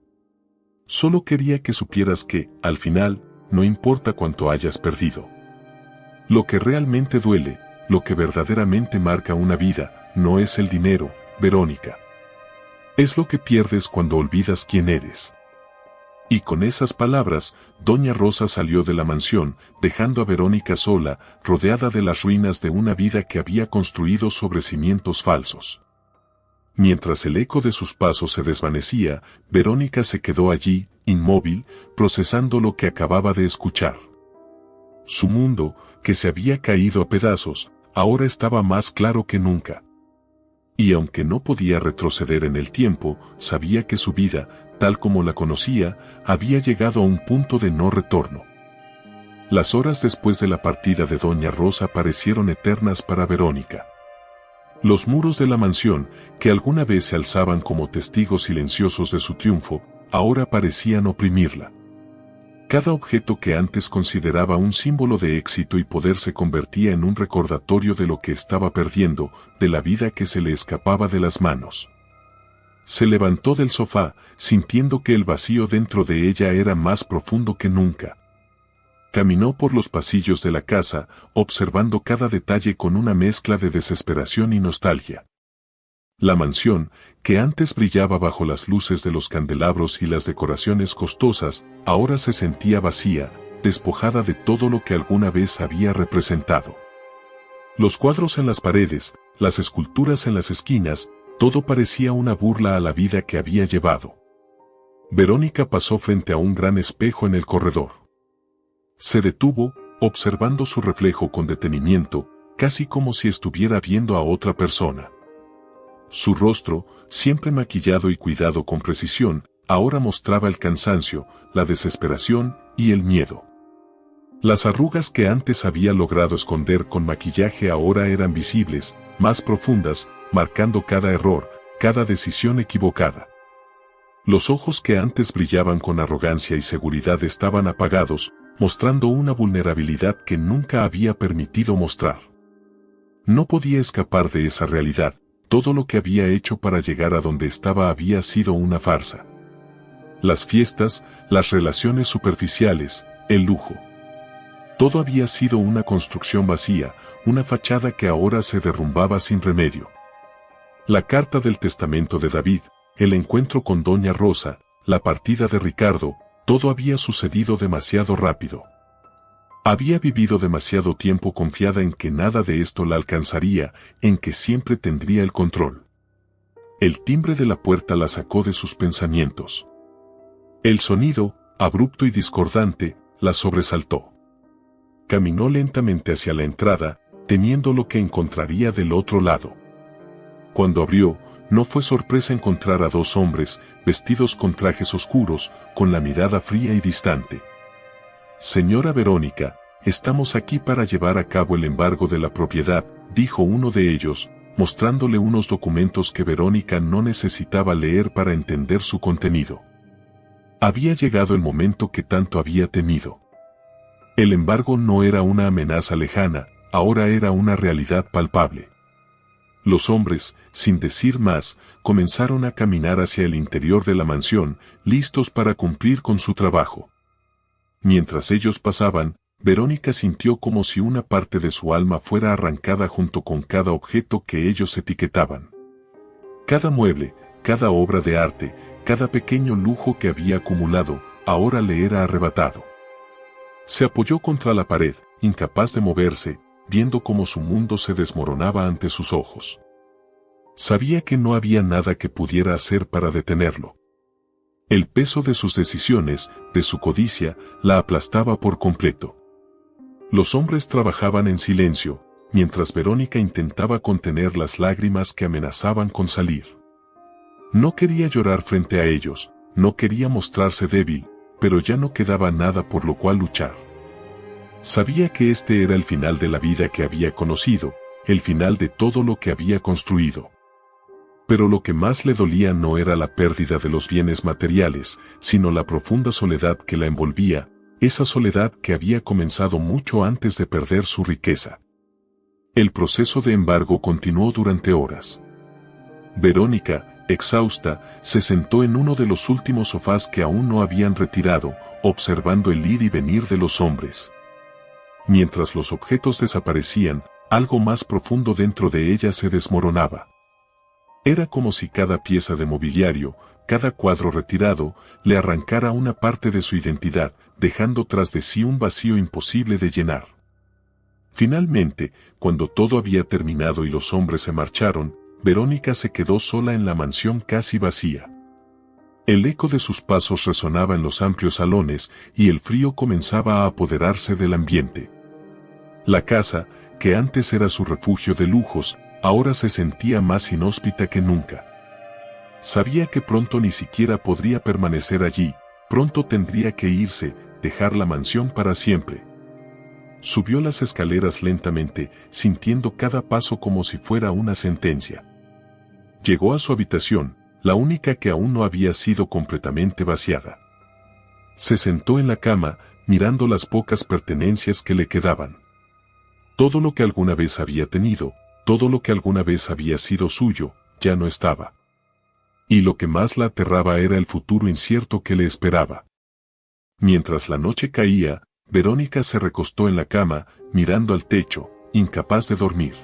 [SPEAKER 1] Solo quería que supieras que, al final, no importa cuánto hayas perdido. Lo que realmente duele, lo que verdaderamente marca una vida, no es el dinero, Verónica. Es lo que pierdes cuando olvidas quién eres. Y con esas palabras, doña Rosa salió de la mansión, dejando a Verónica sola, rodeada de las ruinas de una vida que había construido sobre cimientos falsos. Mientras el eco de sus pasos se desvanecía, Verónica se quedó allí, inmóvil, procesando lo que acababa de escuchar. Su mundo, que se había caído a pedazos, ahora estaba más claro que nunca. Y aunque no podía retroceder en el tiempo, sabía que su vida, tal como la conocía, había llegado a un punto de no retorno. Las horas después de la partida de doña Rosa parecieron eternas para Verónica. Los muros de la mansión, que alguna vez se alzaban como testigos silenciosos de su triunfo, ahora parecían oprimirla. Cada objeto que antes consideraba un símbolo de éxito y poder se convertía en un recordatorio de lo que estaba perdiendo, de la vida que se le escapaba de las manos. Se levantó del sofá, sintiendo que el vacío dentro de ella era más profundo que nunca. Caminó por los pasillos de la casa, observando cada detalle con una mezcla de desesperación y nostalgia. La mansión, que antes brillaba bajo las luces de los candelabros y las decoraciones costosas, ahora se sentía vacía, despojada de todo lo que alguna vez había representado. Los cuadros en las paredes, las esculturas en las esquinas, todo parecía una burla a la vida que había llevado. Verónica pasó frente a un gran espejo en el corredor. Se detuvo, observando su reflejo con detenimiento, casi como si estuviera viendo a otra persona. Su rostro, siempre maquillado y cuidado con precisión, ahora mostraba el cansancio, la desesperación y el miedo. Las arrugas que antes había logrado esconder con maquillaje ahora eran visibles, más profundas, marcando cada error, cada decisión equivocada. Los ojos que antes brillaban con arrogancia y seguridad estaban apagados, mostrando una vulnerabilidad que nunca había permitido mostrar. No podía escapar de esa realidad. Todo lo que había hecho para llegar a donde estaba había sido una farsa. Las fiestas, las relaciones superficiales, el lujo. Todo había sido una construcción vacía, una fachada que ahora se derrumbaba sin remedio. La carta del testamento de David, el encuentro con Doña Rosa, la partida de Ricardo, todo había sucedido demasiado rápido. Había vivido demasiado tiempo confiada en que nada de esto la alcanzaría, en que siempre tendría el control. El timbre de la puerta la sacó de sus pensamientos. El sonido, abrupto y discordante, la sobresaltó. Caminó lentamente hacia la entrada, temiendo lo que encontraría del otro lado. Cuando abrió, no fue sorpresa encontrar a dos hombres, vestidos con trajes oscuros, con la mirada fría y distante. «Señora Verónica, estamos aquí para llevar a cabo el embargo de la propiedad», dijo uno de ellos, mostrándole unos documentos que Verónica no necesitaba leer para entender su contenido. Había llegado el momento que tanto había temido. El embargo no era una amenaza lejana, ahora era una realidad palpable. Los hombres, sin decir más, comenzaron a caminar hacia el interior de la mansión, listos para cumplir con su trabajo. Mientras ellos pasaban, Verónica sintió como si una parte de su alma fuera arrancada junto con cada objeto que ellos etiquetaban. Cada mueble, cada obra de arte, cada pequeño lujo que había acumulado, ahora le era arrebatado. Se apoyó contra la pared, incapaz de moverse, viendo cómo su mundo se desmoronaba ante sus ojos. Sabía que no había nada que pudiera hacer para detenerlo. El peso de sus decisiones, de su codicia, la aplastaba por completo. Los hombres trabajaban en silencio, mientras Verónica intentaba contener las lágrimas que amenazaban con salir. No quería llorar frente a ellos, no quería mostrarse débil, pero ya no quedaba nada por lo cual luchar. Sabía que este era el final de la vida que había conocido, el final de todo lo que había construido. Pero lo que más le dolía no era la pérdida de los bienes materiales, sino la profunda soledad que la envolvía, esa soledad que había comenzado mucho antes de perder su riqueza. El proceso de embargo continuó durante horas. Verónica, exhausta, se sentó en uno de los últimos sofás que aún no habían retirado, observando el ir y venir de los hombres. Mientras los objetos desaparecían, algo más profundo dentro de ella se desmoronaba. Era como si cada pieza de mobiliario, cada cuadro retirado, le arrancara una parte de su identidad, dejando tras de sí un vacío imposible de llenar. Finalmente, cuando todo había terminado y los hombres se marcharon, Verónica se quedó sola en la mansión casi vacía. El eco de sus pasos resonaba en los amplios salones y el frío comenzaba a apoderarse del ambiente. La casa, que antes era su refugio de lujos, ahora se sentía más inhóspita que nunca. Sabía que pronto ni siquiera podría permanecer allí, pronto tendría que irse, dejar la mansión para siempre. Subió las escaleras lentamente, sintiendo cada paso como si fuera una sentencia. Llegó a su habitación, la única que aún no había sido completamente vaciada. Se sentó en la cama, mirando las pocas pertenencias que le quedaban. Todo lo que alguna vez había tenido, todo lo que alguna vez había sido suyo, ya no estaba. Y lo que más la aterraba era el futuro incierto que le esperaba. Mientras la noche caía, Verónica se recostó en la cama, mirando al techo, incapaz de dormir.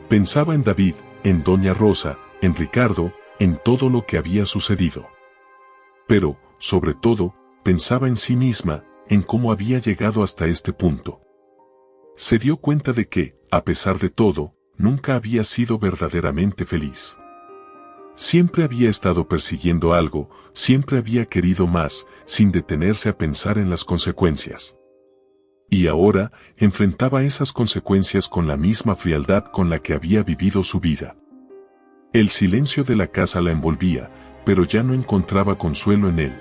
[SPEAKER 1] Pensaba en David, en Doña Rosa, en Ricardo, en todo lo que había sucedido. Pero, sobre todo, pensaba en sí misma, en cómo había llegado hasta este punto. Se dio cuenta de que, a pesar de todo, nunca había sido verdaderamente feliz. Siempre había estado persiguiendo algo, siempre había querido más, sin detenerse a pensar en las consecuencias. Y ahora, enfrentaba esas consecuencias con la misma frialdad con la que había vivido su vida. El silencio de la casa la envolvía, pero ya no encontraba consuelo en él.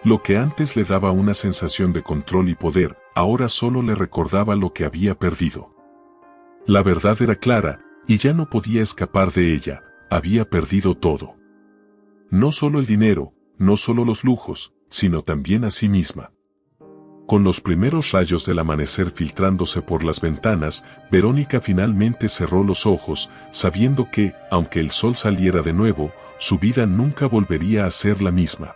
[SPEAKER 1] Lo que antes le daba una sensación de control y poder, ahora solo le recordaba lo que había perdido. La verdad era clara, y ya no podía escapar de ella, había perdido todo. No solo el dinero, no solo los lujos, sino también a sí misma. Con los primeros rayos del amanecer filtrándose por las ventanas, Verónica finalmente cerró los ojos, sabiendo que, aunque el sol saliera de nuevo, su vida nunca volvería a ser la misma.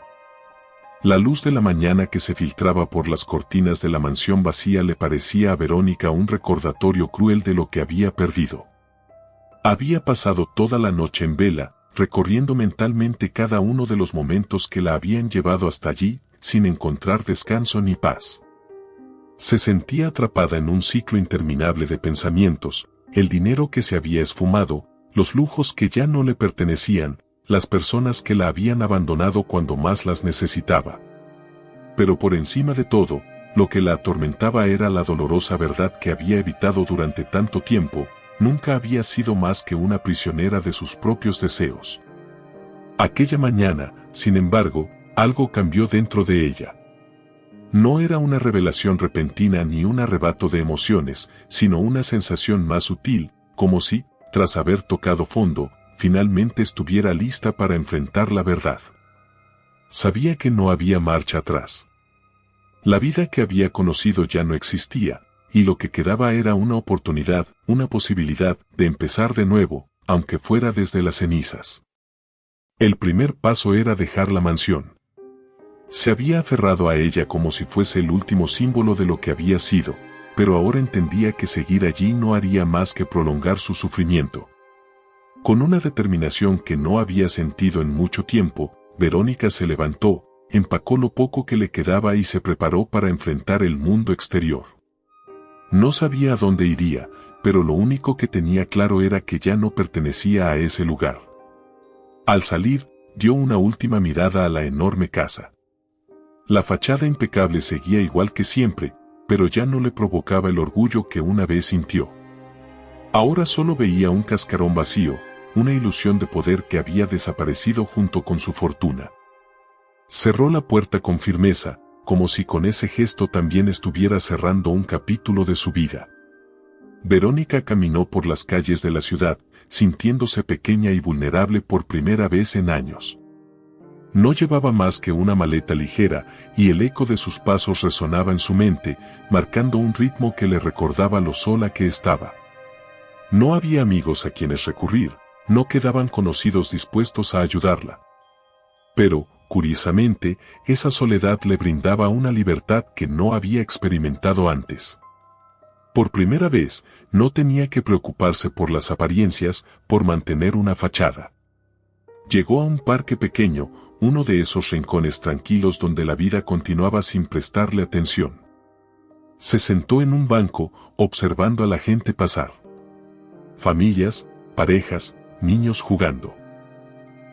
[SPEAKER 1] La luz de la mañana que se filtraba por las cortinas de la mansión vacía le parecía a Verónica un recordatorio cruel de lo que había perdido. Había pasado toda la noche en vela, recorriendo mentalmente cada uno de los momentos que la habían llevado hasta allí, sin encontrar descanso ni paz. Se sentía atrapada en un ciclo interminable de pensamientos, el dinero que se había esfumado, los lujos que ya no le pertenecían, las personas que la habían abandonado cuando más las necesitaba. Pero por encima de todo, lo que la atormentaba era la dolorosa verdad que había evitado durante tanto tiempo, nunca había sido más que una prisionera de sus propios deseos. Aquella mañana, sin embargo, algo cambió dentro de ella. No era una revelación repentina ni un arrebato de emociones, sino una sensación más sutil, como si, tras haber tocado fondo, finalmente estuviera lista para enfrentar la verdad. Sabía que no había marcha atrás. La vida que había conocido ya no existía, y lo que quedaba era una oportunidad, una posibilidad de empezar de nuevo, aunque fuera desde las cenizas. El primer paso era dejar la mansión. Se había aferrado a ella como si fuese el último símbolo de lo que había sido, pero ahora entendía que seguir allí no haría más que prolongar su sufrimiento. Con una determinación que no había sentido en mucho tiempo, Verónica se levantó, empacó lo poco que le quedaba y se preparó para enfrentar el mundo exterior. No sabía a dónde iría, pero lo único que tenía claro era que ya no pertenecía a ese lugar. Al salir, dio una última mirada a la enorme casa. La fachada impecable seguía igual que siempre, pero ya no le provocaba el orgullo que una vez sintió. Ahora solo veía un cascarón vacío, una ilusión de poder que había desaparecido junto con su fortuna. Cerró la puerta con firmeza, como si con ese gesto también estuviera cerrando un capítulo de su vida. Verónica caminó por las calles de la ciudad, sintiéndose pequeña y vulnerable por primera vez en años. No llevaba más que una maleta ligera, y el eco de sus pasos resonaba en su mente, marcando un ritmo que le recordaba lo sola que estaba. No había amigos a quienes recurrir, no quedaban conocidos dispuestos a ayudarla. Pero, curiosamente, esa soledad le brindaba una libertad que no había experimentado antes. Por primera vez, no tenía que preocuparse por las apariencias, por mantener una fachada. Llegó a un parque pequeño, uno de esos rincones tranquilos donde la vida continuaba sin prestarle atención. Se sentó en un banco, observando a la gente pasar. Familias, parejas, niños jugando.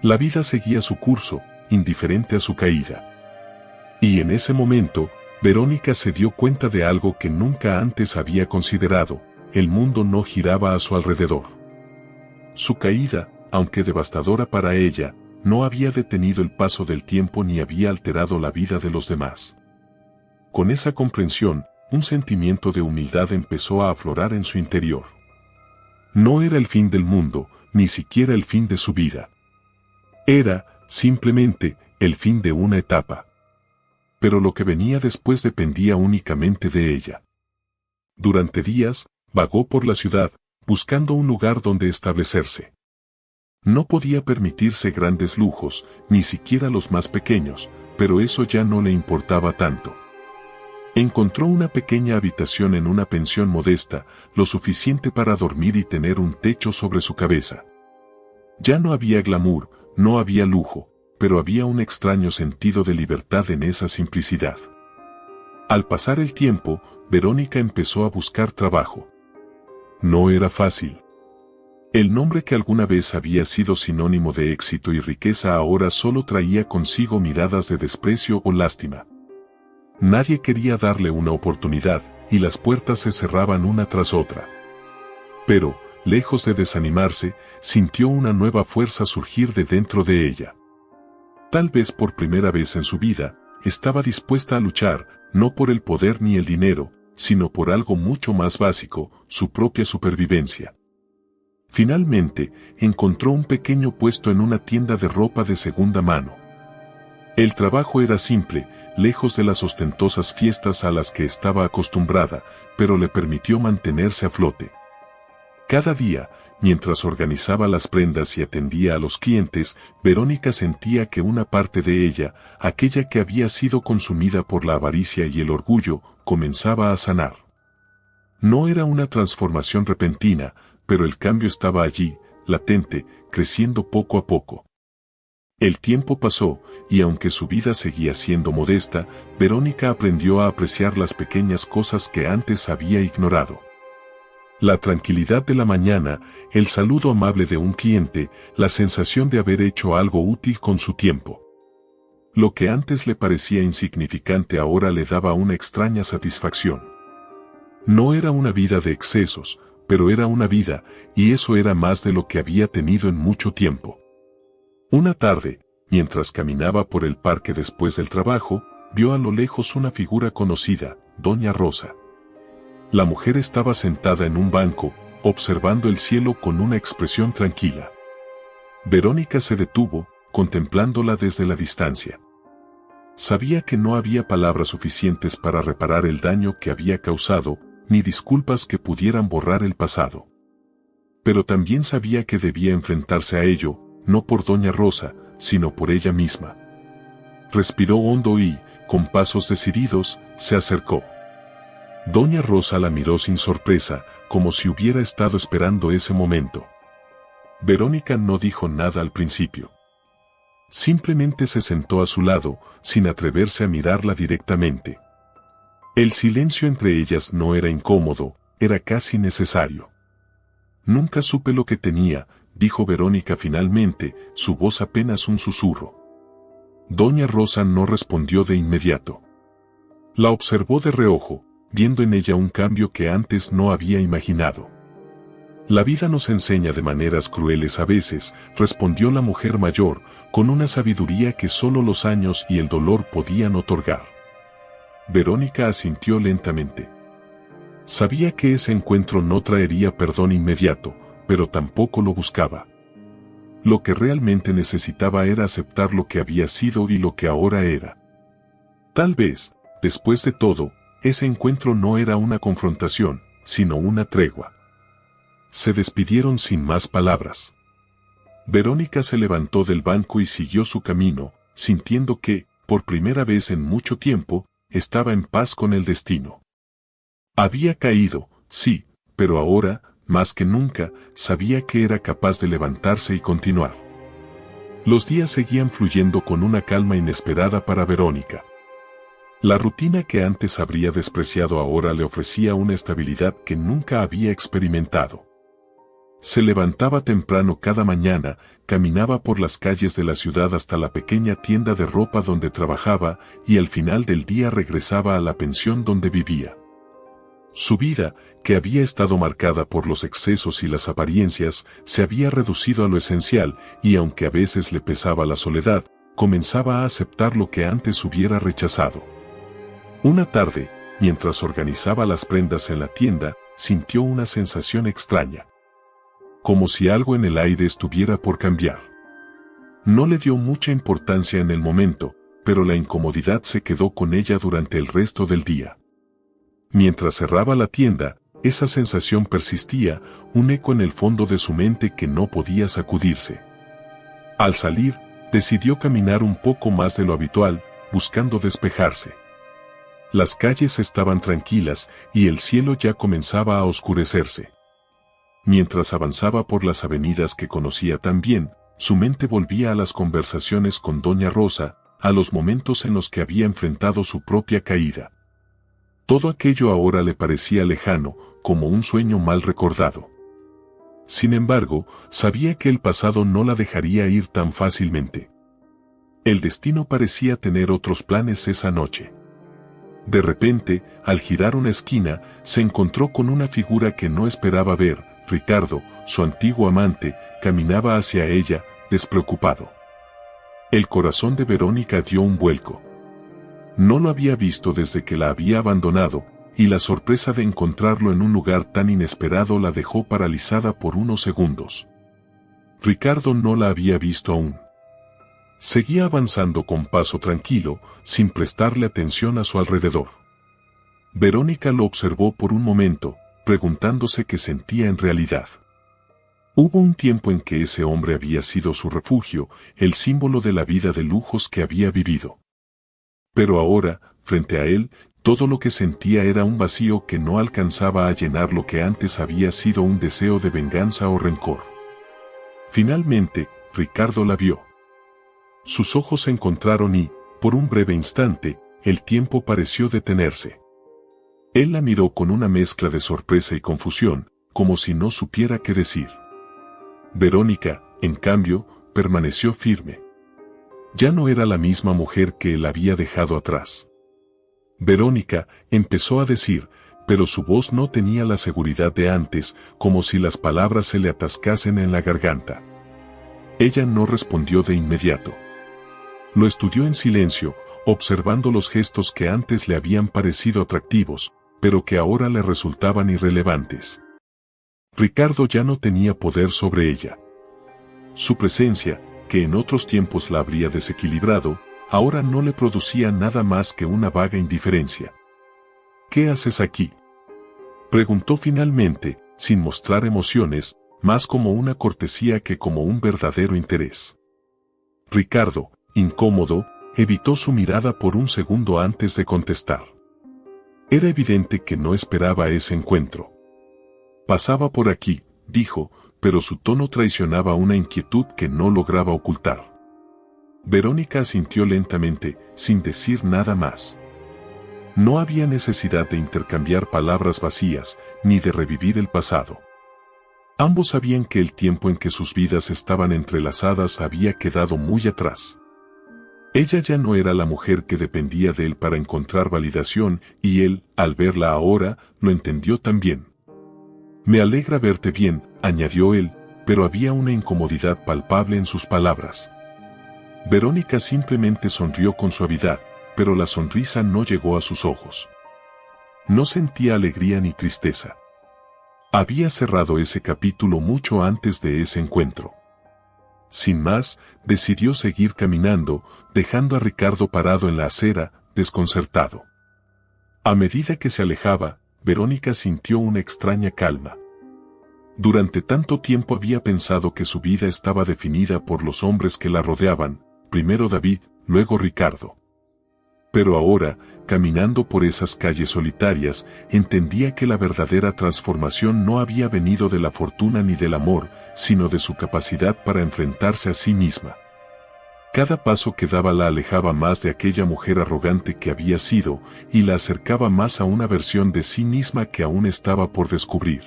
[SPEAKER 1] La vida seguía su curso, indiferente a su caída. Y en ese momento, Verónica se dio cuenta de algo que nunca antes había considerado: el mundo no giraba a su alrededor. Su caída, aunque devastadora para ella, no había detenido el paso del tiempo ni había alterado la vida de los demás. Con esa comprensión, un sentimiento de humildad empezó a aflorar en su interior. No era el fin del mundo, ni siquiera el fin de su vida. Era, simplemente, el fin de una etapa. Pero lo que venía después dependía únicamente de ella. Durante días, vagó por la ciudad, buscando un lugar donde establecerse. No podía permitirse grandes lujos, ni siquiera los más pequeños, pero eso ya no le importaba tanto. Encontró una pequeña habitación en una pensión modesta, lo suficiente para dormir y tener un techo sobre su cabeza. Ya no había glamour, no había lujo, pero había un extraño sentido de libertad en esa simplicidad. Al pasar el tiempo, Verónica empezó a buscar trabajo. No era fácil. El nombre que alguna vez había sido sinónimo de éxito y riqueza ahora solo traía consigo miradas de desprecio o lástima. Nadie quería darle una oportunidad, y las puertas se cerraban una tras otra. Pero, lejos de desanimarse, sintió una nueva fuerza surgir de dentro de ella. Tal vez por primera vez en su vida, estaba dispuesta a luchar, no por el poder ni el dinero, sino por algo mucho más básico: su propia supervivencia. Finalmente, encontró un pequeño puesto en una tienda de ropa de segunda mano. El trabajo era simple, lejos de las ostentosas fiestas a las que estaba acostumbrada, pero le permitió mantenerse a flote. Cada día, mientras organizaba las prendas y atendía a los clientes, Verónica sentía que una parte de ella, aquella que había sido consumida por la avaricia y el orgullo, comenzaba a sanar. No era una transformación repentina, pero el cambio estaba allí, latente, creciendo poco a poco. El tiempo pasó, y aunque su vida seguía siendo modesta, Verónica aprendió a apreciar las pequeñas cosas que antes había ignorado. La tranquilidad de la mañana, el saludo amable de un cliente, la sensación de haber hecho algo útil con su tiempo. Lo que antes le parecía insignificante ahora le daba una extraña satisfacción. No era una vida de excesos, pero era una vida, y eso era más de lo que había tenido en mucho tiempo. Una tarde, mientras caminaba por el parque después del trabajo, vio a lo lejos una figura conocida, Doña Rosa. La mujer estaba sentada en un banco, observando el cielo con una expresión tranquila. Verónica se detuvo, contemplándola desde la distancia. Sabía que no había palabras suficientes para reparar el daño que había causado, ni disculpas que pudieran borrar el pasado. Pero también sabía que debía enfrentarse a ello, no por Doña Rosa, sino por ella misma. Respiró hondo y, con pasos decididos, se acercó. Doña Rosa la miró sin sorpresa, como si hubiera estado esperando ese momento. Verónica no dijo nada al principio. Simplemente se sentó a su lado, sin atreverse a mirarla directamente. El silencio entre ellas no era incómodo, era casi necesario. Nunca supe lo que tenía, dijo Verónica finalmente, su voz apenas un susurro. Doña Rosa no respondió de inmediato. La observó de reojo, viendo en ella un cambio que antes no había imaginado. La vida nos enseña de maneras crueles a veces, respondió la mujer mayor, con una sabiduría que solo los años y el dolor podían otorgar. Verónica asintió lentamente. Sabía que ese encuentro no traería perdón inmediato, pero tampoco lo buscaba. Lo que realmente necesitaba era aceptar lo que había sido y lo que ahora era. Tal vez, después de todo, ese encuentro no era una confrontación, sino una tregua. Se despidieron sin más palabras. Verónica se levantó del banco y siguió su camino, sintiendo que, por primera vez en mucho tiempo, estaba en paz con el destino. Había caído, sí, pero ahora, más que nunca, sabía que era capaz de levantarse y continuar. Los días seguían fluyendo con una calma inesperada para Verónica. La rutina que antes habría despreciado ahora le ofrecía una estabilidad que nunca había experimentado. Se levantaba temprano cada mañana, caminaba por las calles de la ciudad hasta la pequeña tienda de ropa donde trabajaba y al final del día regresaba a la pensión donde vivía. Su vida, que había estado marcada por los excesos y las apariencias, se había reducido a lo esencial y aunque a veces le pesaba la soledad, comenzaba a aceptar lo que antes hubiera rechazado. Una tarde, mientras organizaba las prendas en la tienda, sintió una sensación extraña. Como si algo en el aire estuviera por cambiar. No le dio mucha importancia en el momento, pero la incomodidad se quedó con ella durante el resto del día. Mientras cerraba la tienda, esa sensación persistía, un eco en el fondo de su mente que no podía sacudirse. Al salir, decidió caminar un poco más de lo habitual, buscando despejarse. Las calles estaban tranquilas y el cielo ya comenzaba a oscurecerse. Mientras avanzaba por las avenidas que conocía tan bien, su mente volvía a las conversaciones con Doña Rosa, a los momentos en los que había enfrentado su propia caída. Todo aquello ahora le parecía lejano, como un sueño mal recordado. Sin embargo, sabía que el pasado no la dejaría ir tan fácilmente. El destino parecía tener otros planes esa noche. De repente, al girar una esquina, se encontró con una figura que no esperaba ver. Ricardo, su antiguo amante, caminaba hacia ella, despreocupado. El corazón de Verónica dio un vuelco. No lo había visto desde que la había abandonado, y la sorpresa de encontrarlo en un lugar tan inesperado la dejó paralizada por unos segundos. Ricardo no la había visto aún. Seguía avanzando con paso tranquilo, sin prestarle atención a su alrededor. Verónica lo observó por un momento, preguntándose qué sentía en realidad. Hubo un tiempo en que ese hombre había sido su refugio, el símbolo de la vida de lujos que había vivido. Pero ahora, frente a él, todo lo que sentía era un vacío que no alcanzaba a llenar lo que antes había sido un deseo de venganza o rencor. Finalmente, Ricardo la vio. Sus ojos se encontraron y, por un breve instante, el tiempo pareció detenerse. Él la miró con una mezcla de sorpresa y confusión, como si no supiera qué decir. Verónica, en cambio, permaneció firme. Ya no era la misma mujer que él había dejado atrás. Verónica, empezó a decir, pero su voz no tenía la seguridad de antes, como si las palabras se le atascasen en la garganta. Ella no respondió de inmediato. Lo estudió en silencio, observando los gestos que antes le habían parecido atractivos, pero que ahora le resultaban irrelevantes. Ricardo ya no tenía poder sobre ella. Su presencia, que en otros tiempos la habría desequilibrado, ahora no le producía nada más que una vaga indiferencia. ¿Qué haces aquí?, preguntó finalmente, sin mostrar emociones, más como una cortesía que como un verdadero interés. Ricardo, incómodo, evitó su mirada por un segundo antes de contestar. Era evidente que no esperaba ese encuentro. Pasaba por aquí, dijo, pero su tono traicionaba una inquietud que no lograba ocultar. Verónica asintió lentamente, sin decir nada más. No había necesidad de intercambiar palabras vacías, ni de revivir el pasado. Ambos sabían que el tiempo en que sus vidas estaban entrelazadas había quedado muy atrás. Ella ya no era la mujer que dependía de él para encontrar validación, y él, al verla ahora, lo entendió también. «Me alegra verte bien», añadió él, pero había una incomodidad palpable en sus palabras. Verónica simplemente sonrió con suavidad, pero la sonrisa no llegó a sus ojos. No sentía alegría ni tristeza. Había cerrado ese capítulo mucho antes de ese encuentro. Sin más, decidió seguir caminando, dejando a Ricardo parado en la acera, desconcertado. A medida que se alejaba, Verónica sintió una extraña calma. Durante tanto tiempo había pensado que su vida estaba definida por los hombres que la rodeaban, primero David, luego Ricardo. Pero ahora, caminando por esas calles solitarias, entendía que la verdadera transformación no había venido de la fortuna ni del amor, sino de su capacidad para enfrentarse a sí misma. Cada paso que daba la alejaba más de aquella mujer arrogante que había sido, y la acercaba más a una versión de sí misma que aún estaba por descubrir.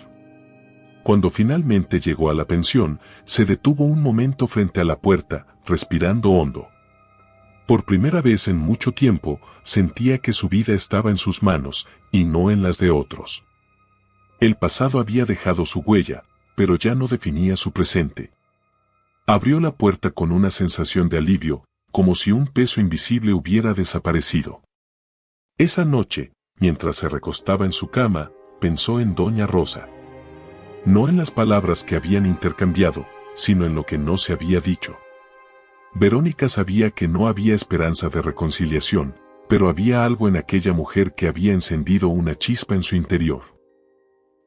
[SPEAKER 1] Cuando finalmente llegó a la pensión, se detuvo un momento frente a la puerta, respirando hondo. Por primera vez en mucho tiempo, sentía que su vida estaba en sus manos, y no en las de otros. El pasado había dejado su huella, pero ya no definía su presente. Abrió la puerta con una sensación de alivio, como si un peso invisible hubiera desaparecido. Esa noche, mientras se recostaba en su cama, pensó en Doña Rosa. No en las palabras que habían intercambiado, sino en lo que no se había dicho. Verónica sabía que no había esperanza de reconciliación, pero había algo en aquella mujer que había encendido una chispa en su interior.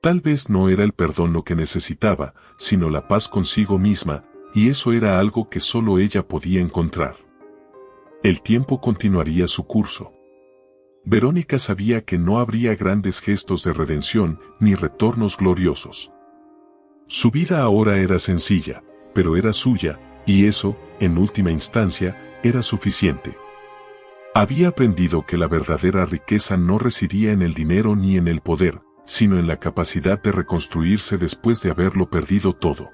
[SPEAKER 1] Tal vez no era el perdón lo que necesitaba, sino la paz consigo misma, y eso era algo que solo ella podía encontrar. El tiempo continuaría su curso. Verónica sabía que no habría grandes gestos de redención ni retornos gloriosos. Su vida ahora era sencilla, pero era suya, y eso, en última instancia, era suficiente. Había aprendido que la verdadera riqueza no residía en el dinero ni en el poder, sino en la capacidad de reconstruirse después de haberlo perdido todo.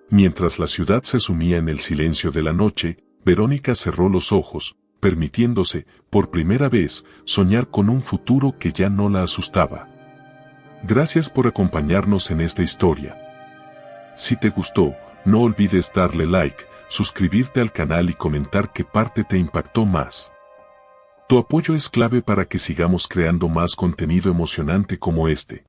[SPEAKER 1] Mientras la ciudad se sumía en el silencio de la noche, Verónica cerró los ojos, permitiéndose, por primera vez, soñar con un futuro que ya no la asustaba. Gracias por acompañarnos en esta historia. Si te gustó, no olvides darle like, suscribirte al canal y comentar qué parte te impactó más. Tu apoyo es clave para que sigamos creando más contenido emocionante como este.